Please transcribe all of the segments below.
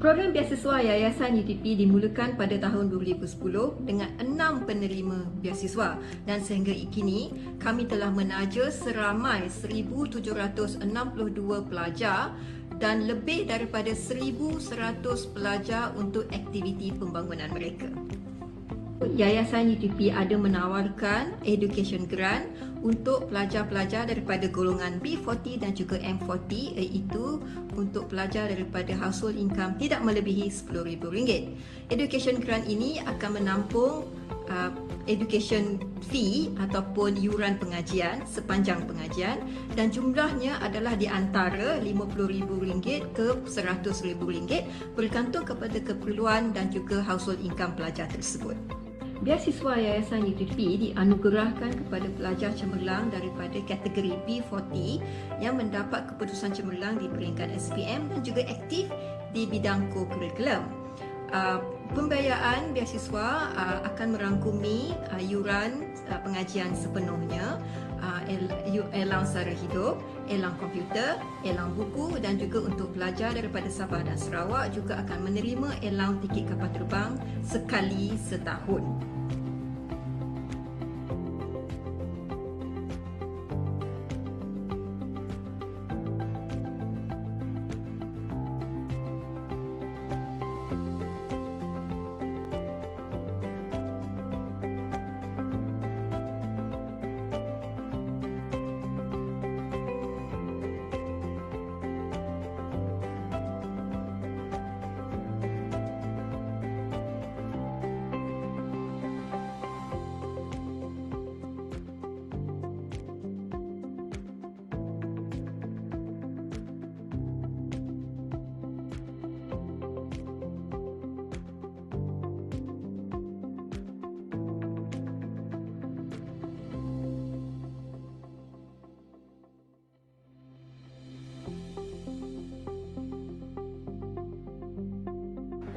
Program beasiswa Yayasan UTP dimulakan pada tahun 2010 dengan 6 penerima beasiswa dan sehingga kini kami telah menaja seramai 1,762 pelajar dan lebih daripada 1,100 pelajar untuk aktiviti pembangunan mereka. Yayasan UTP ada menawarkan education grant untuk pelajar-pelajar daripada golongan B40 dan juga M40, iaitu untuk pelajar daripada household income tidak melebihi RM10,000. Education grant ini akan menampung education fee ataupun yuran pengajian sepanjang pengajian dan jumlahnya adalah di antara RM50,000 ke RM100,000 bergantung kepada keperluan dan juga household income pelajar tersebut. Beasiswa Yayasan UTP dianugerahkan kepada pelajar cemerlang daripada kategori B40 yang mendapat keputusan cemerlang di peringkat SPM dan juga aktif di bidang co-curriculum. Pembiayaan beasiswa akan merangkumi yuran pengajian sepenuhnya, elang sara hidup, elang komputer, elang buku dan juga untuk pelajar daripada Sabah dan Sarawak juga akan menerima elang tiket kapal terbang sekali setahun.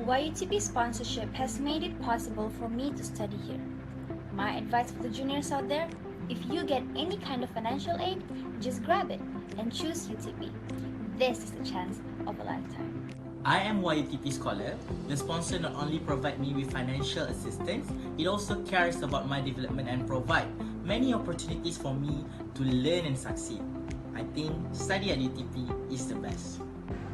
YUTP sponsorship has made it possible for me to study here. My advice for the juniors out there, if you get any kind of financial aid, just grab it and choose UTP. This is the chance of a lifetime. I am YUTP Scholar. The sponsor not only provide me with financial assistance, it also cares about my development and provide many opportunities for me to learn and succeed. I think study at UTP is the best.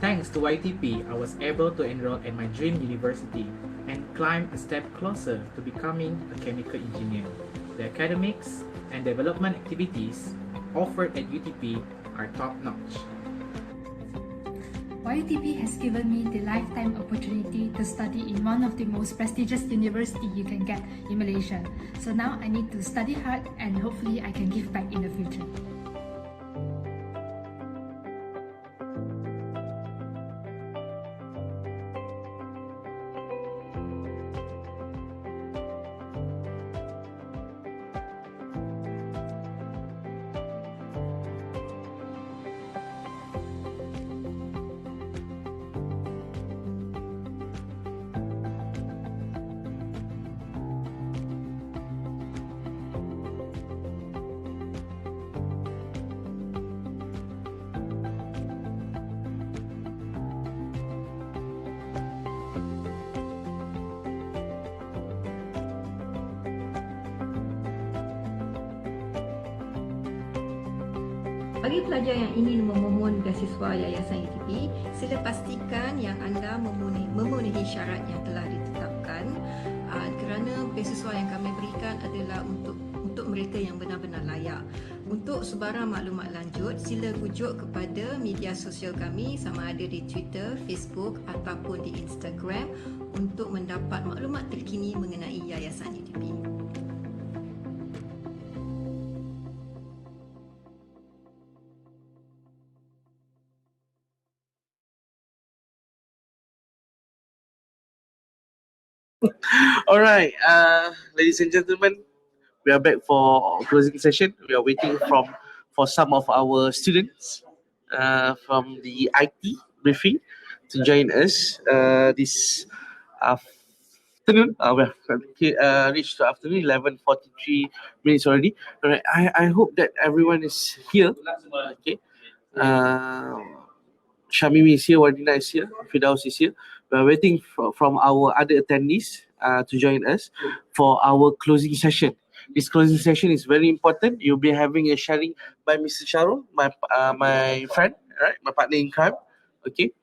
Thanks to YTP, I was able to enroll at my dream university and climb a step closer to becoming a chemical engineer. The academics and development activities offered at UTP are top-notch. YUTP has given me the lifetime opportunity to study in one of the most prestigious universities you can get in Malaysia. So now I need to study hard and hopefully I can give back in the future. Bagi pelajar yang ingin memohon beasiswa Yayasan UTP, sila pastikan yang anda memenuhi syarat yang telah ditetapkan kerana beasiswa yang kami berikan adalah untuk mereka yang benar-benar layak. Untuk sebarang maklumat lanjut, sila rujuk kepada media sosial kami sama ada di Twitter, Facebook ataupun di Instagram untuk mendapat maklumat terkini mengenai Yayasan UTP. All right, ladies and gentlemen, we are back for closing session. We are waiting for some of our students from the IT briefing to join us this afternoon. We have reached the afternoon, 11:43 minutes already. All right, I hope that everyone is here. Okay. Shamimi is here, Wardina is here, Fidaus is here. We are waiting from our other attendees to join us for our closing session. This closing session is very important. You'll be having a sharing by Mr. Sharul, my friend, right? My partner in crime. Okay.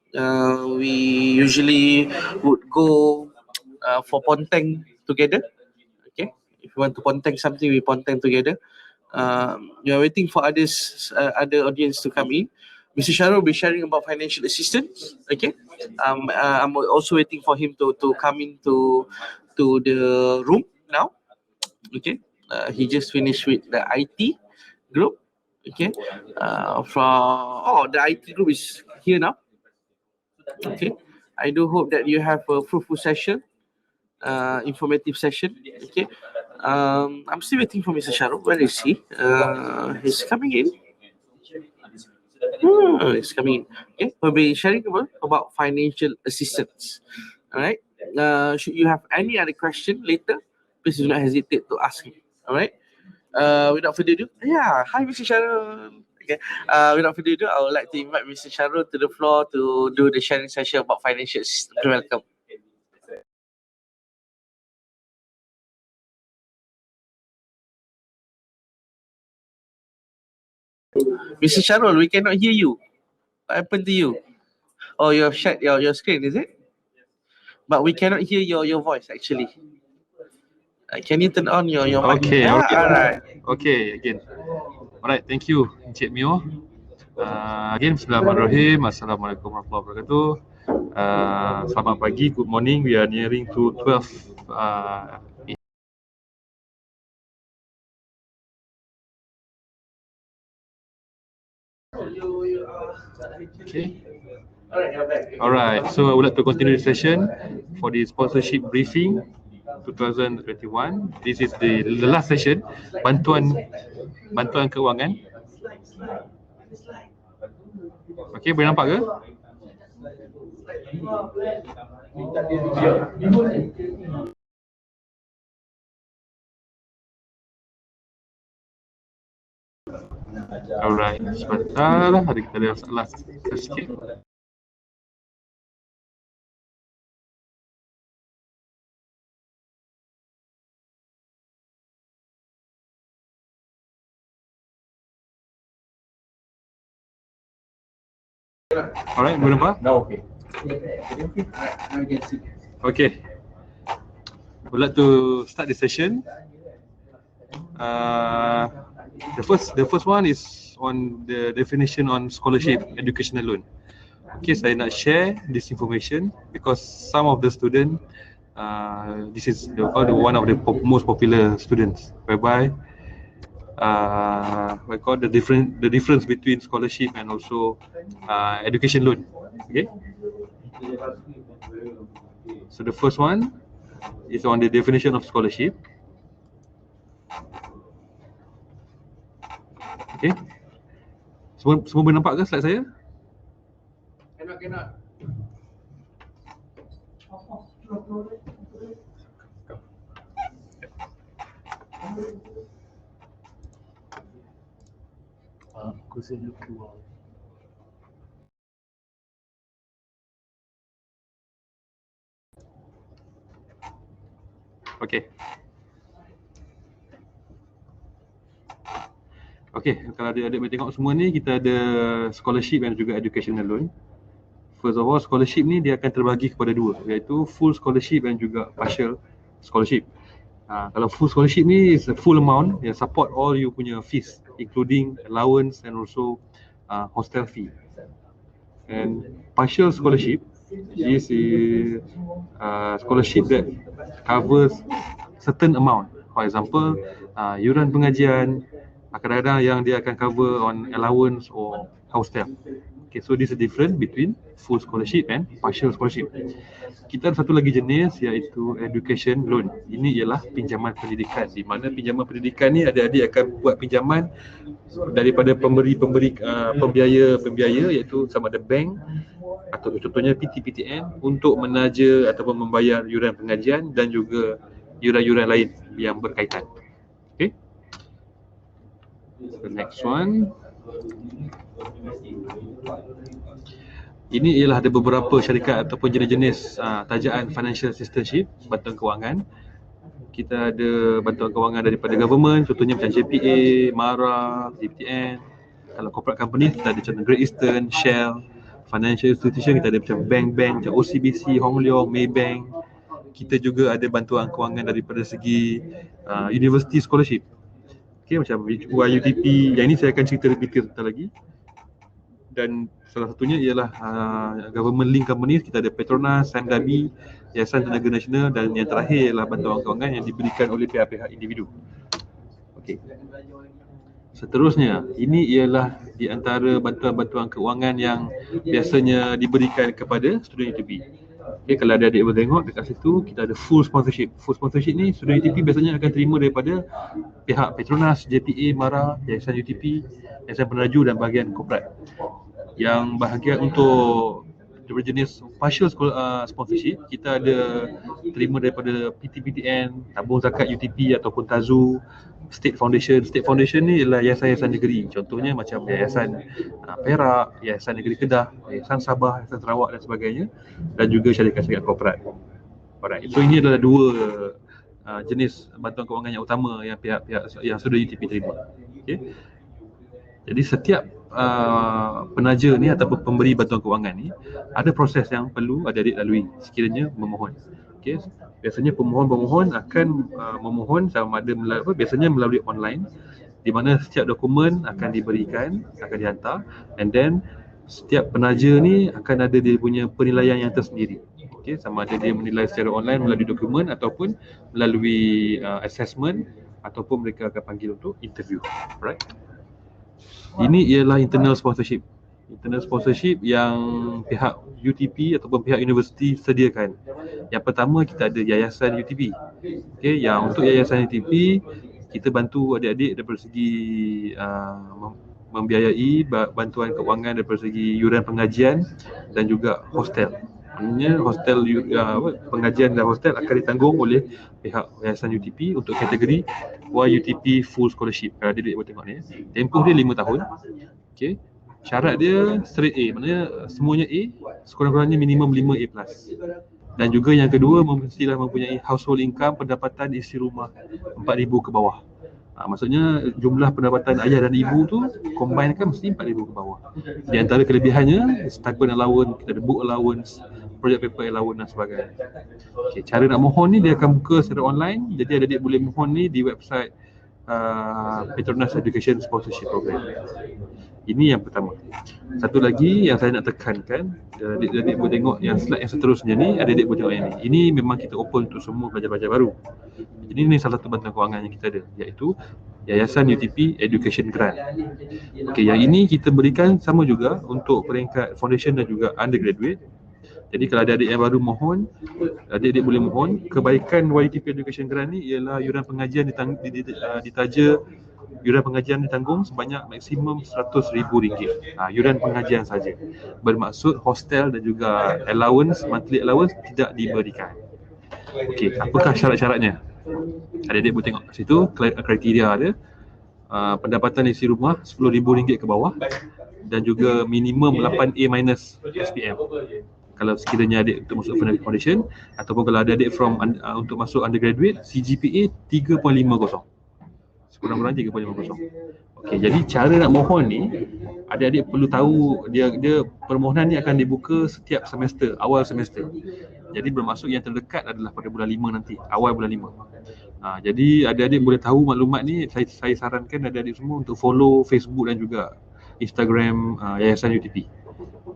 We usually would go for ponteng together. Okay. If you want to ponteng something, we ponteng together. We are waiting for other audience to come in. Mr. Sharul will be sharing about financial assistance. Okay. I'm also waiting for him to come into the room now. Okay. He just finished with the IT group. Okay. The IT group is here now. Okay. I do hope that you have a fruitful session, informative session. Okay. I'm still waiting for Mr. Sharul. Where is he? He's coming in. He's coming in. Okay. We'll be sharing about financial assistance. All right. Should you have any other question later, please do not hesitate to ask me. All right. Without further ado, hi Mr. Sharul. Okay. Without further ado, I would like to invite Mr. Sharul to the floor to do the sharing session about financial assistance. Welcome. Mr. Sharul, we cannot hear you. What happened to you? Oh, you have shut your screen, is it? But we cannot hear your voice actually. Can you turn on your mic? Okay, All right. Okay, again. Alright, thank you, Encik Mio. Again, Bismillahirrahmanirrahim. Assalamualaikum warahmatullahi wabarakatuh. Selamat pagi, good morning. We are nearing to 12. Okay. Alright, so I would like to continue the session for the sponsorship briefing 2021. This is the last session, bantuan keuangan. Okay, boleh nampak ke? Alright, sebentar, ada kita ada masalah sikit. Alright, boleh nampak? Now okay. Okay. Would like to start the session. The first one is on the definition on scholarship educational loan. Okay, saya nak share this information because some of the student, this is one of the most popular students, whereby we call the difference between scholarship and also education loan. Okay. So the first one is on the definition of scholarship. Okay. Semua boleh nampak ke slide saya? Cannot. Okay. Okay, kalau adik-adik boleh tengok semua ni, kita ada scholarship dan juga educational loan. First of all, scholarship ni dia akan terbagi kepada dua, iaitu full scholarship dan juga partial scholarship. Kalau full scholarship ni is a full amount yang support all you punya fees, including allowance and also hostel fee. And partial scholarship, this is scholarship that covers certain amount. For example, yuran pengajian, kadang-kadang yang dia akan cover on allowance or hostel. Okay, so this is different between full scholarship and partial scholarship. Kita ada satu lagi jenis iaitu education loan. Ini ialah pinjaman pendidikan, di mana pinjaman pendidikan ni adik-adik akan buat pinjaman daripada pembiaya iaitu sama ada bank atau contohnya PT-PTN untuk menaja ataupun membayar yuran pengajian dan juga yuran-yuran lain yang berkaitan. Okay. The next one. Ini ialah ada beberapa syarikat ataupun jenis-jenis tajaan financial assistantship, bantuan kewangan. Kita ada bantuan kewangan daripada government, contohnya macam JPA, MARA, JPTN. Kalau corporate company, kita ada macam Great Eastern, Shell. Financial institution, kita ada macam bank-bank, macam OCBC, Hong Leong, Maybank. Kita juga ada bantuan kewangan daripada segi university scholarship. Okay, macam YUTP, yang ini saya akan cerita lebih detail lagi. Dan salah satunya ialah government link companies, kita ada Petronas, Samdabi, Yayasan Tenaga Nasional, dan yang terakhir ialah bantuan kewangan yang diberikan oleh pihak-pihak individu. Okey. Seterusnya, ini ialah di antara bantuan-bantuan kewangan yang biasanya diberikan kepada student UTP. Okay, kalau ada adik boleh tengok dekat situ, kita ada full sponsorship. Full sponsorship ni student UTP biasanya akan terima daripada pihak Petronas, JPA, MARA, Yayasan UTP, Yayasan Peneraju dan bahagian korporat. Yang bahagian untuk berjenis partial sponsorship, kita ada terima daripada PTPTN, Tabung Zakat UTP ataupun TAZU, State Foundation. State Foundation ni ialah yayasan-yayasan negeri. Contohnya macam Yayasan Perak, Yayasan Negeri Kedah, Yayasan Sabah, Yayasan Sarawak dan sebagainya, dan juga syarikat-syarikat korporat. Alright, so ini adalah dua jenis bantuan kewangan yang utama yang pihak-pihak yang sudah UTP terima. Okay. Jadi setiap penaja ni ataupun pemberi bantuan kewangan ni ada proses yang perlu adik-adik lalui sekiranya memohon. Okey, biasanya pemohon akan memohon sama ada biasanya melalui online, di mana setiap dokumen akan diberikan, akan dihantar, and then setiap penaja ni akan ada dia punya penilaian yang tersendiri. Okey, sama ada dia menilai secara online melalui dokumen ataupun melalui assessment, ataupun mereka akan panggil untuk interview. Right? Ini ialah internal sponsorship. Internal sponsorship yang pihak UTP ataupun pihak universiti sediakan. Yang pertama, kita ada Yayasan UTP. Okey, yang untuk Yayasan UTP, kita bantu adik-adik daripada segi membiayai bantuan kewangan daripada segi yuran pengajian dan juga hostel. Maksudnya hostel, pengajian dan hostel akan ditanggung oleh pihak Yayasan UTP untuk kategori YUTP Full Scholarship. Kalau adik-adik boleh tengok ni, tempoh dia 5 tahun. Okay. Syarat dia straight A, maknanya semuanya A, sekurang-kurangnya minimum 5 A+. Dan juga yang kedua, mestilah mempunyai household income, pendapatan isi rumah 4,000 ke bawah. Maksudnya jumlah pendapatan ayah dan ibu tu combine kan mesti 4,000 ke bawah. Di antara kelebihannya, stipend allowance, kita ada book allowance, project paper allowance dan sebagainya. Okay, cara nak mohon ni dia akan buka secara online, jadi adik-adik boleh mohon ni di website Petronas Education Sponsorship Program. Ini yang pertama. Satu lagi yang saya nak tekankan, adik-adik boleh tengok yang slide yang seterusnya ni, adik-adik boleh tengok yang ni. Ini memang kita open untuk semua pelajar-pelajar baru. Jadi ini salah satu bantuan kewangan yang kita ada, iaitu Yayasan UTP Education Grant. Okey, yang ini kita berikan sama juga untuk peringkat foundation dan juga undergraduate. Jadi kalau ada adik yang baru mohon, adik-adik boleh mohon. Kebaikan YUTP Education Grant ni ialah yuran pengajian ditaja, yuran pengajian ditanggung sebanyak maksimum RM100,000. Yuran pengajian saja. Bermaksud hostel dan juga allowance, monthly allowance tidak diberikan. Okey, apakah syarat-syaratnya? Adik-adik boleh tengok kat situ kriteria ada. Pendapatan isi rumah RM10,000 ke bawah dan juga minimum 8A- SPM. Kalau sekiranya adik untuk masuk foundation, ataupun kalau ada adik untuk masuk undergraduate, CGPA 3.50. Sekurang-kurangnya 3.50. Okey, jadi cara nak mohon ni, adik-adik perlu tahu dia permohonan ni akan dibuka setiap semester, awal semester. Jadi bermaksud yang terdekat adalah pada bulan 5 nanti, awal bulan 5. Jadi adik-adik boleh tahu maklumat ni, saya sarankan adik-adik semua untuk follow Facebook dan juga Instagram Yayasan UTP.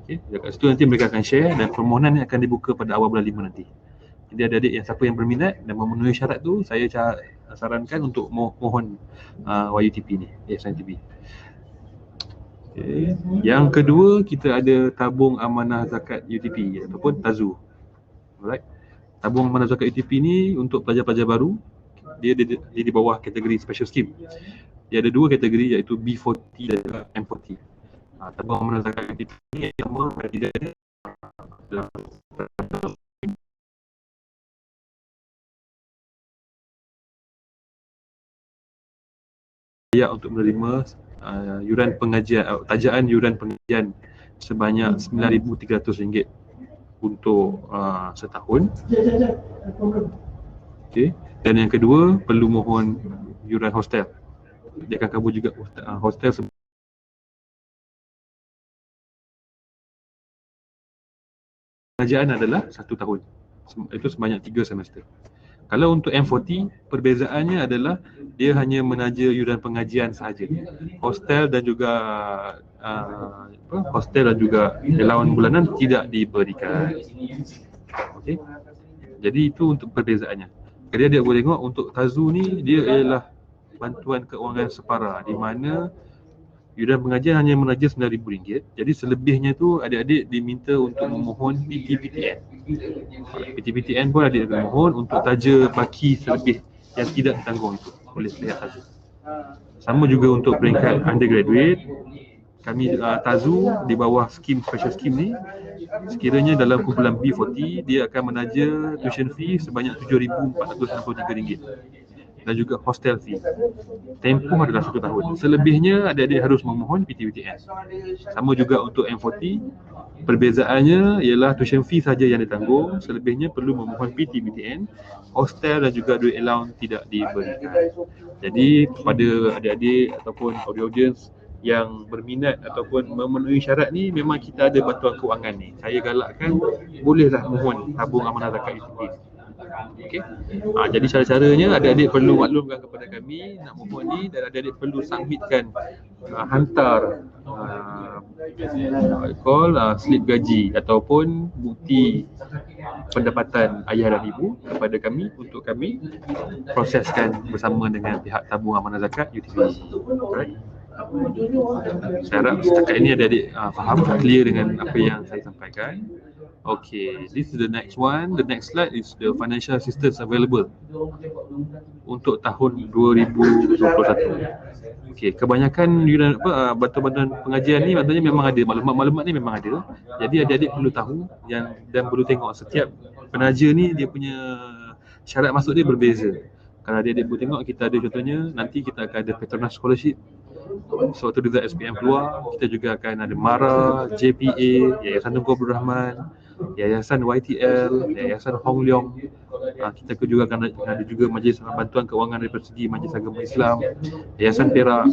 Okay, dekat situ nanti mereka akan share dan permohonan ni akan dibuka pada awal bulan 5 nanti. Jadi adik-adik yang siapa yang berminat dan memenuhi syarat tu, saya sarankan untuk mohon YUTP ni, Yayasan UTP. Okay. Yang kedua, kita ada tabung amanah zakat UTP ataupun TAZU. Alright. Tabung amanah zakat UTP ni untuk pelajar-pelajar baru, dia di bawah kategori special scheme. Dia ada dua kategori, iaitu B40 dan juga M40. Tabung amanah zakat UTP ni yang pertama dia ada layak untuk menerima yuran pengajian, tajaan yuran pengajian sebanyak RM9,300 untuk setahun. Okey. Dan yang kedua, perlu mohon yuran hostel. Dia akan cover juga hostel pengajian adalah 1 tahun. Itu sebanyak 3 semester. Kalau untuk M40, perbezaannya adalah dia hanya menaja yuran pengajian sahaja. Hostel dan juga allowance bulanan tidak diberikan. Okey. Jadi itu untuk perbezaannya. Jadi dia boleh tengok untuk TAZU ni dia ialah bantuan keuangan separa di mana yuran pengajian hanya menaja RM9,000. Jadi selebihnya tu adik-adik diminta untuk memohon PT-PTN. PT-PTN pun adik mohon untuk taja baki selebih yang tidak ditanggung itu oleh pihak TAZU. Sama juga untuk peringkat undergraduate, kami TAZU di bawah special scheme ni, sekiranya dalam kumpulan B40 dia akan menaja tuition fee sebanyak RM7,463 dan juga hostel fee. Tempoh adalah 1 tahun. Selebihnya adik-adik harus memohon PT-PTN. Sama juga untuk M40, perbezaannya ialah tuition fee saja yang ditanggung, selebihnya perlu memohon PT-PTN, hostel dan juga duit allowance tidak diberikan. Jadi kepada adik-adik ataupun audience yang berminat ataupun memenuhi syarat ni, memang kita ada bantuan keuangan ni. Saya galakkan bolehlah mohon tabung amanah zakat UTP. Okey. Jadi cara-caranya adik-adik perlu maklumkan kepada kami nak mohon ni, dan adik-adik perlu submitkan hantar slip gaji ataupun bukti pendapatan ayah dan ibu kepada kami untuk kami proseskan bersama dengan pihak tabung amanah zakat UTP. Alright. Saya harap setakat ini adik-adik faham, clear dengan apa yang saya sampaikan. Okay, this is the next one. The next slide is the financial assistance available untuk tahun 2021. Okay, kebanyakan yuran bantuan-bantuan pengajian ni maksudnya memang ada, maklumat-maklumat ni memang ada. Jadi adik-adik perlu tahu dan perlu tengok setiap penaja ni dia punya syarat masuk dia berbeza. Kalau adik-adik boleh tengok, kita ada contohnya nanti kita akan ada Petronas Scholarship. Sewaktu result SPM keluar, kita juga akan ada MARA, JPA, Yayasan Tunku Abdul Rahman, Yayasan YTL, Yayasan Hong Leong. Kita juga akan ada juga Majlis Bantuan Keuangan dari segi Majlis Agama Islam, Yayasan Perak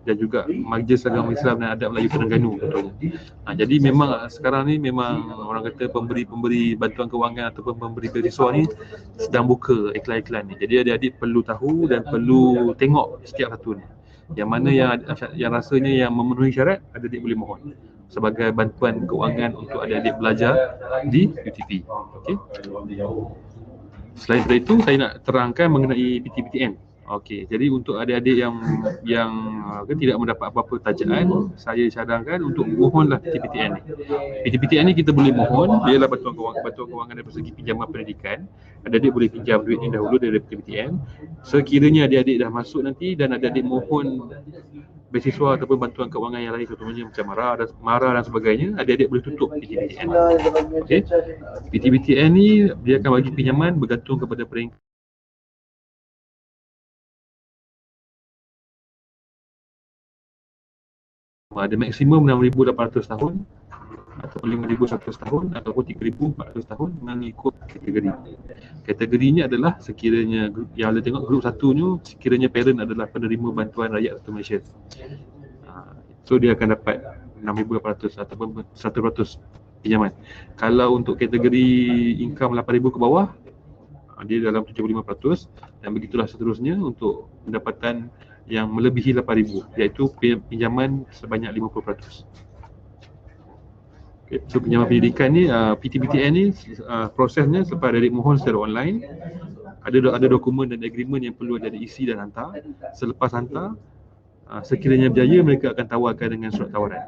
dan juga Majlis Agama Islam dan Adab Melayu Terengganu contohnya. Jadi memang sekarang ni memang orang kata pemberi bantuan keuangan ataupun pemberi beasiswa ni sedang buka iklan-iklan ni. Jadi adik-adik perlu tahu dan perlu tengok setiap satu ni. Yang mana yang rasanya yang memenuhi syarat, adik-adik boleh mohon sebagai bantuan keuangan untuk adik-adik belajar di UTP. Okey. Selain daripada itu, saya nak terangkan mengenai PT-PTN. Okey, jadi untuk adik-adik yang tidak mendapat apa-apa tajaan, saya cadangkan untuk mohonlah PT-PTN ni. PT-PTN ni kita boleh mohon, ialah bantuan kewangan dari segi pinjaman pendidikan. Adik-adik boleh pinjam duit ni dahulu dari PT-PTN. Sekiranya adik-adik dah masuk nanti dan adik-adik mohon beasiswa ataupun bantuan keuangan yang lain, contohnya macam MARA dan sebagainya, adik-adik boleh tutup PT-PTN. Okey. PT-PTN ni dia akan bagi pinjaman bergantung kepada peringkat. Ada maksimum 6,800 tahun ataupun 5,100 tahun ataupun 3,400 tahun mengikut kategori. Kategorinya adalah sekiranya yang anda tengok grup 1 ni, sekiranya parent adalah penerima bantuan rakyat atau Malaysia. So dia akan dapat 6,800 ataupun 100% pinjaman. Kalau untuk kategori income 8,000 ke bawah, dia dalam 75% dan begitulah seterusnya untuk pendapatan yang melebihi 8,000, iaitu pinjaman sebanyak 50%. Okay. So pinjaman pendidikan ni, PT-PTN ni prosesnya selepas adik mohon secara online, ada dokumen dan agreement yang perlu adik isi dan hantar. Selepas hantar, sekiranya berjaya, mereka akan tawarkan dengan surat tawaran.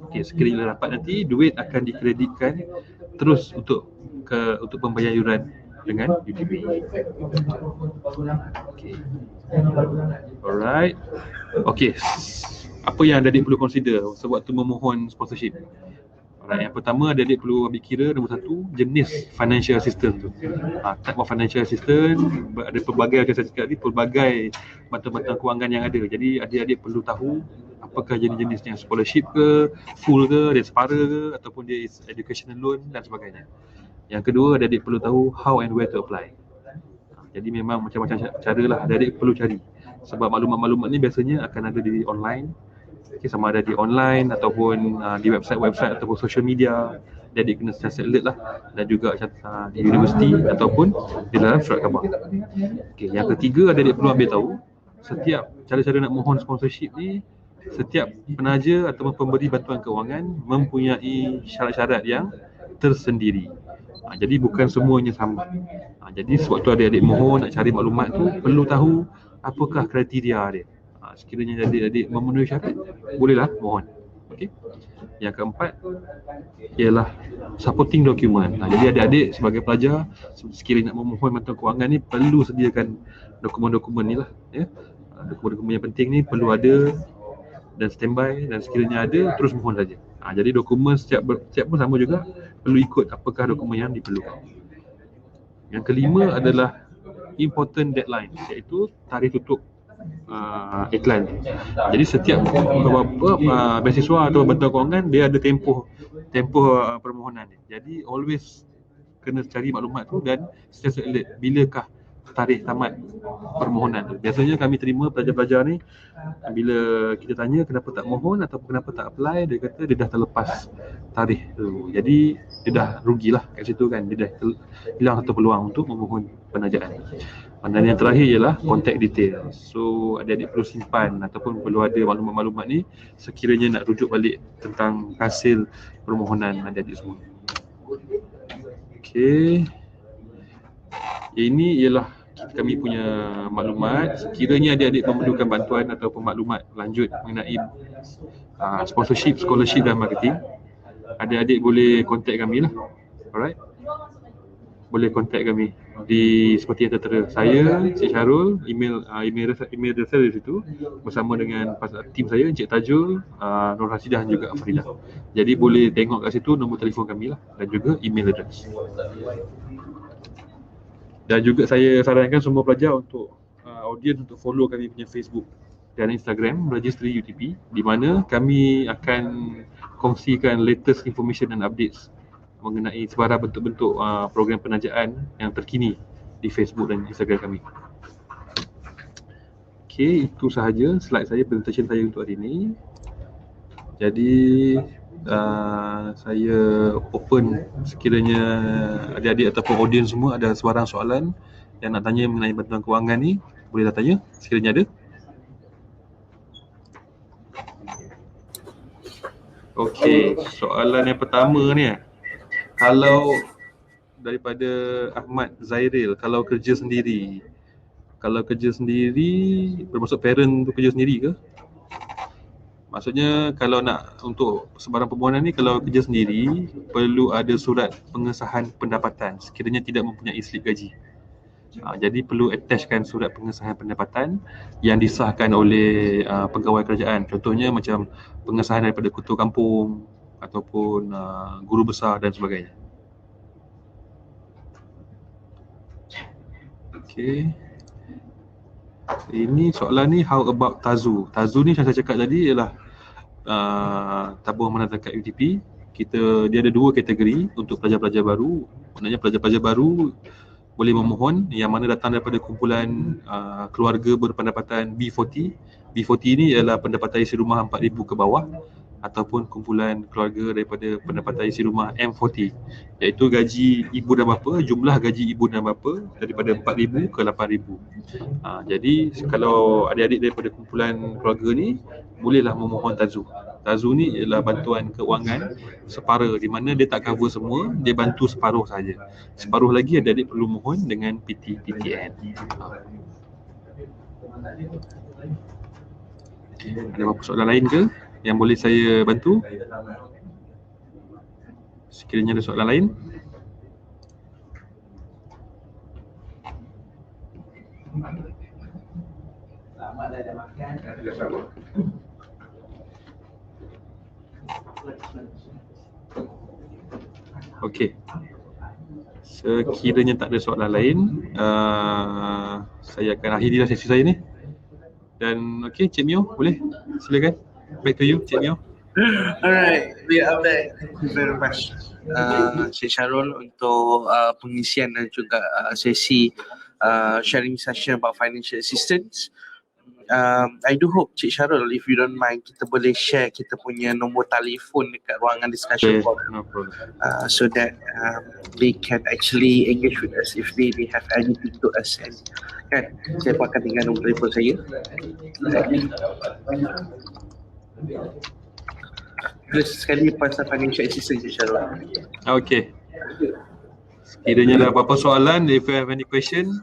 Okay, sekiranya dapat nanti, duit akan dikreditkan terus untuk pembayaran yuran dengan UTP. Okay. Alright. Okay. Apa yang adik perlu consider sewaktu memohon sponsorship? Alright. Yang pertama, adik perlu ambil kira nombor 1, jenis financial assistance tu. Type of financial assistance, ada pelbagai, akan saya cakap ni, pelbagai bantuan-bantuan kewangan yang ada. Jadi adik-adik perlu tahu apa apakah jenis-jenisnya, scholarship ke, full ke, dia separa ke, ataupun dia is educational loan dan sebagainya. Yang kedua, adik-adik perlu tahu how and where to apply. Jadi memang macam-macam cara lah adik-adik perlu cari. Sebab maklumat-maklumat ni biasanya akan ada di online. Okay, sama ada di online ataupun di website ataupun social media. Adik-adik kena sentiasa alert lah. Dan juga di universiti ataupun di dalam surat khabar. Okay, yang ketiga, adik-adik perlu ambil tahu setiap cara-cara nak mohon sponsorship ni, setiap penaja ataupun pemberi bantuan kewangan mempunyai syarat-syarat yang tersendiri. Jadi bukan semuanya sama. Jadi sebab tu adik-adik mohon nak cari maklumat tu perlu tahu apakah kriteria dia. Sekiranya adik-adik memenuhi syarat, bolehlah mohon. Okey. Yang keempat ialah supporting document. Jadi adik-adik sebagai pelajar sekiranya nak memohon bantuan kewangan ni perlu sediakan dokumen-dokumen ni lah, ya. Dokumen-dokumen yang penting ni perlu ada dan standby, dan sekiranya ada terus mohon saja. Jadi dokumen setiap pun sama juga, perlu ikut apakah dokumen yang diperlukan. Yang kelima adalah important deadline, iaitu tarikh tutup iklan. Jadi setiap beasiswa atau bantuan kewangan dia ada tempoh permohonan dia. Jadi always kena cari maklumat tu dan sentiasa alert bilakah tarikh tamat permohonan tu. Biasanya kami terima pelajar-pelajar ni, bila kita tanya kenapa tak mohon atau kenapa tak apply, dia kata dia dah terlepas tarikh tu. Jadi dia dah rugilah kat situ kan, dia dah hilang satu peluang untuk memohon penajaan. Dan yang terakhir ialah contact detail. So adik-adik perlu simpan ataupun perlu ada maklumat-maklumat ni sekiranya nak rujuk balik tentang hasil permohonan adik-adik semua. Okey. Ini ialah kami punya maklumat. Sekiranya adik-adik memerlukan bantuan ataupun maklumat lanjut mengenai sponsorship, scholarship dan marketing, adik-adik boleh contact kami lah. Alright? Boleh contact kami di seperti yang tertera. Saya, Encik Syarul, email address di situ bersama dengan tim saya, Encik Tajul, Nur Hasidah dan juga Afridah. Jadi boleh tengok kat situ nombor telefon kami lah dan juga email address. Dan juga saya sarankan semua pelajar untuk audiens untuk follow kami punya Facebook dan Instagram Registry UTP, di mana kami akan kongsikan latest information dan updates mengenai sebarang bentuk-bentuk program penajaan yang terkini di Facebook dan Instagram kami. Okey, itu sahaja slide saya, presentation saya untuk hari ini. Jadi saya open sekiranya adik-adik ataupun audiens semua ada sebarang soalan yang nak tanya mengenai bantuan kewangan ni, bolehlah tanya sekiranya ada. Okey, soalan yang pertama ni, kalau daripada Ahmad Zairil, kalau kerja sendiri bermaksud parent tu kerja sendiri ke? Maksudnya kalau nak untuk sebarang permohonan ni, kalau kerja sendiri perlu ada surat pengesahan pendapatan sekiranya tidak mempunyai slip gaji. Jadi perlu attachkan surat pengesahan pendapatan yang disahkan oleh pegawai kerajaan. Contohnya macam pengesahan daripada ketua kampung ataupun guru besar dan sebagainya. Okey. Ini soalan ni, how about TAZU? TAZU ni yang saya cakap tadi ialah tabung amanah zakat UTP. Dia ada dua kategori untuk pelajar-pelajar baru. Maknanya pelajar-pelajar baru boleh memohon yang mana datang daripada kumpulan keluarga berpendapatan B40. B40 ni ialah pendapatan isi rumah 4,000 ke bawah, ataupun kumpulan keluarga daripada pendapatan isi rumah M40, iaitu gaji ibu dan bapa, jumlah gaji ibu dan bapa daripada 4,000 ke 8,000. Jadi kalau adik-adik daripada kumpulan keluarga ni, bolehlah memohon TAZU. TAZU ni ialah bantuan keuangan separa, di mana dia tak cover semua, dia bantu separuh saja. Separuh lagi adik-adik perlu mohon dengan PTPTN. Ada apa soalan lain ke yang boleh saya bantu? Sekiranya ada soalan lain. Okey. Sekiranya tak ada soalan lain, saya akan akhirilah sesi saya ni. Dan okey, Cik Mio, boleh silakan. Back to you, Cik Mio. Alright, we are back. Thank you very much, Cik Syarul, untuk pengisian dan juga sesi sharing session about financial assistance. I do hope Cik Syarul, if you don't mind, kita boleh share kita punya nombor telefon dekat ruangan discussion Okay, forum, no problem. so that they can actually engage with us if they have anything to us. And kan, saya pun akan tinggal nombor telefon saya. Terus sekali pasal financial assistance, Cik Syarul. Okay. Sekiranya ada apa-apa soalan, if you have any question,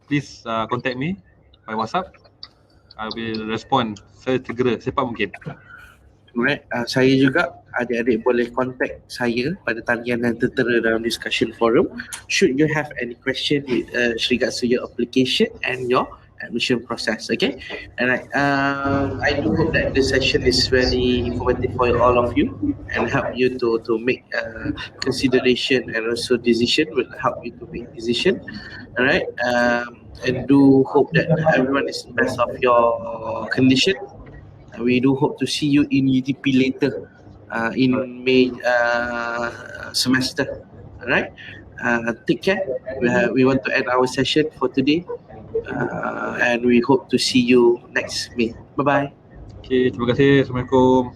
please contact me by WhatsApp. I will respond segera secepat mungkin. Alright, saya juga, adik-adik boleh contact saya pada talian yang tertera dalam discussion forum should you have any question with regards to your application and your admission process. Okay, alright. I do hope that this session is very informative for all of you and help you to make consideration and also decision, will help you to make decision. Alright, and do hope that everyone is in best of your condition. We do hope to see you in UTP later in May semester. Alright, take care. We want to end our session for today, and we hope to see you next May. Bye bye. Okay, terima kasih. Assalamualaikum.